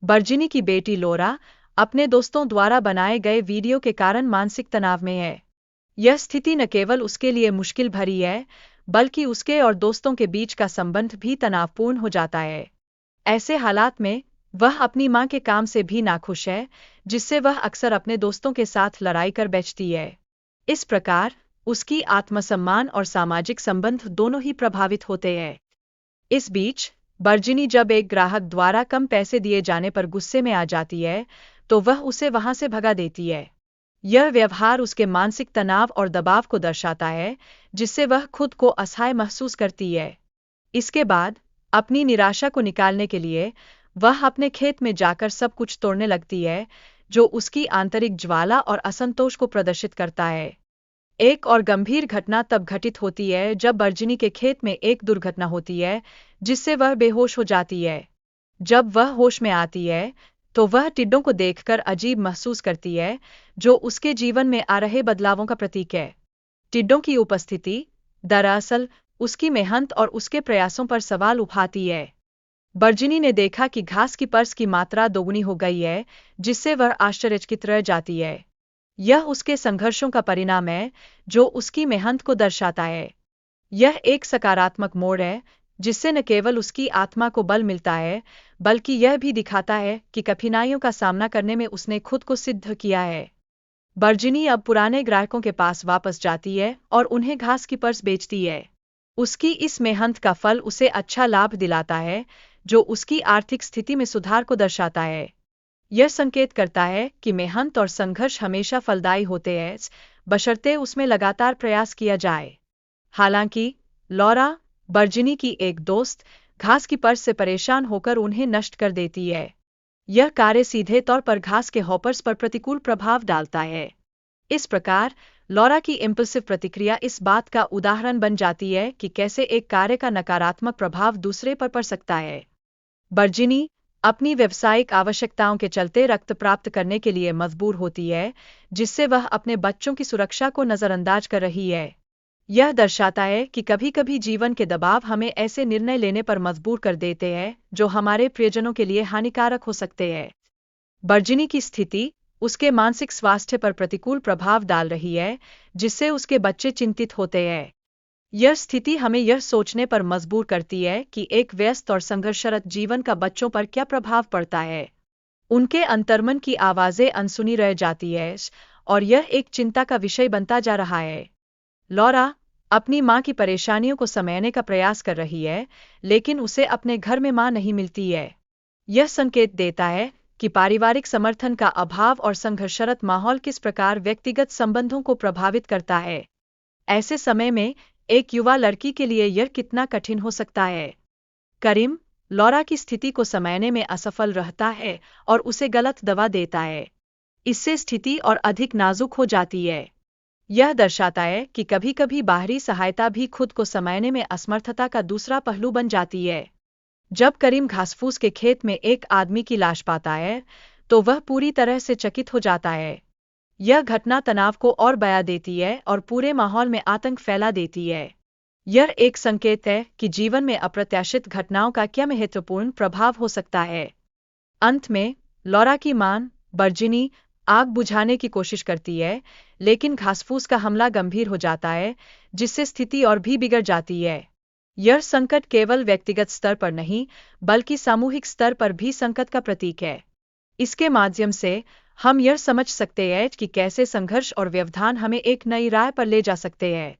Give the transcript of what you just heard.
बर्जिनी की बेटी लोरा अपने दोस्तों द्वारा बनाए गए वीडियो के कारण मानसिक तनाव में है। यह स्थिति न केवल उसके लिए मुश्किल भरी है, बल्कि उसके और दोस्तों के बीच का संबंध भी तनावपूर्ण हो जाता है। ऐसे हालात में वह अपनी मां के काम से भी नाखुश है, जिससे वह अक्सर अपने दोस्तों के साथ लड़ाई कर बैठती है। इस प्रकार उसकी आत्मसम्मान और सामाजिक संबंध दोनों ही प्रभावित होते हैं। इस बीच बर्जिनी जब एक ग्राहक द्वारा कम पैसे दिए जाने पर गुस्से में आ जाती है, तो वह उसे वहां से भगा देती है। यह व्यवहार उसके मानसिक तनाव और दबाव को दर्शाता है, जिससे वह खुद को असहाय महसूस करती है। इसके बाद अपनी निराशा को निकालने के लिए वह अपने खेत में जाकर सब कुछ तोड़ने लगती है, जो उसकी आंतरिक ज्वाला और असंतोष को प्रदर्शित करता है। एक और गंभीर घटना तब घटित होती है जब बर्जिनी के खेत में एक दुर्घटना होती है, जिससे वह बेहोश हो जाती है। जब वह होश में आती है, तो वह टिड्डों को देखकर अजीब महसूस करती है, जो उसके जीवन में आ रहे बदलावों का प्रतीक है। टिड्डों की उपस्थिति दरअसल उसकी मेहनत और उसके प्रयासों पर सवाल उठाती है। बर्जिनी ने देखा कि घास की परस की मात्रा दोगुनी हो गई है, जिससे वह आश्चर्यचकित रह जाती है। यह उसके संघर्षों का परिणाम है, जो उसकी मेहनत को दर्शाता है। यह एक सकारात्मक मोड़ है, जिससे न केवल उसकी आत्मा को बल मिलता है, बल्कि यह भी दिखाता है कि कठिनाइयों का सामना करने में उसने खुद को सिद्ध किया है। बर्जिनी अब पुराने ग्राहकों के पास वापस जाती है और उन्हें घास की पर्स बेचती है। उसकी इस मेहनत का फल उसे अच्छा लाभ दिलाता है, जो उसकी आर्थिक स्थिति में सुधार को दर्शाता है। यह संकेत करता है कि मेहनत और संघर्ष हमेशा फलदायी होते हैं, बशर्ते उसमें लगातार प्रयास किया जाए। हालांकि लॉरा, बर्जिनी की एक दोस्त, घास की पर्स से परेशान होकर उन्हें नष्ट कर देती है। यह कार्य सीधे तौर पर घास के हॉपर्स पर प्रतिकूल प्रभाव डालता है। इस प्रकार लॉरा की इम्पल्सिव प्रतिक्रिया इस बात का उदाहरण बन जाती है कि कैसे एक कार्य का नकारात्मक प्रभाव दूसरे पर पड़ सकता है। बर्जिनी अपनी व्यावसायिक आवश्यकताओं के चलते रक्त प्राप्त करने के लिए मजबूर होती है, जिससे वह अपने बच्चों की सुरक्षा को नजरअंदाज कर रही है। यह दर्शाता है कि कभी-कभी जीवन के दबाव हमें ऐसे निर्णय लेने पर मजबूर कर देते हैं, जो हमारे प्रियजनों के लिए हानिकारक हो सकते हैं। बर्जिनी की स्थिति उसके मानसिक स्वास्थ्य पर प्रतिकूल प्रभाव डाल रही है, जिससे उसके बच्चे चिंतित होते हैं। यह स्थिति हमें यह सोचने पर मजबूर करती है कि एक व्यस्त और संघर्षरत जीवन का बच्चों पर क्या प्रभाव पड़ता है। उनके अंतर्मन की आवाजें अनसुनी रह जाती है और यह एक चिंता का विषय बनता जा रहा है। लॉरा अपनी मां की परेशानियों को समझने का प्रयास कर रही है, लेकिन उसे अपने घर में मां नहीं मिलती है। यह संकेत देता है कि पारिवारिक समर्थन का अभाव और संघर्षरत माहौल किस प्रकार व्यक्तिगत संबंधों को प्रभावित करता है। ऐसे समय में एक युवा लड़की के लिए यह कितना कठिन हो सकता है। करीम लॉरा की स्थिति को समझने में असफल रहता है और उसे गलत दवा देता है। इससे स्थिति और अधिक नाजुक हो जाती है। यह दर्शाता है कि कभी-कभी बाहरी सहायता भी खुद को समझने में असमर्थता का दूसरा पहलू बन जाती है। जब करीम घासफूस के खेत में एक आदमी की लाश पाता है, तो वह पूरी तरह से चकित हो जाता है। यह घटना तनाव को और बढ़ा देती है और पूरे माहौल में आतंक फैला देती है। यह एक संकेत है कि जीवन में अप्रत्याशित घटनाओं का क्या महत्वपूर्ण प्रभाव हो सकता है। अंत में लॉरा की मां बर्जिनी आग बुझाने की कोशिश करती है, लेकिन घासफूस का हमला गंभीर हो जाता है, जिससे स्थिति और भी बिगड़ जाती है। यह संकट केवल व्यक्तिगत स्तर पर नहीं, बल्कि सामूहिक स्तर पर भी संकट का प्रतीक है। इसके माध्यम से हम यह समझ सकते हैं कि कैसे संघर्ष और व्यवधान हमें एक नई राह पर ले जा सकते हैं।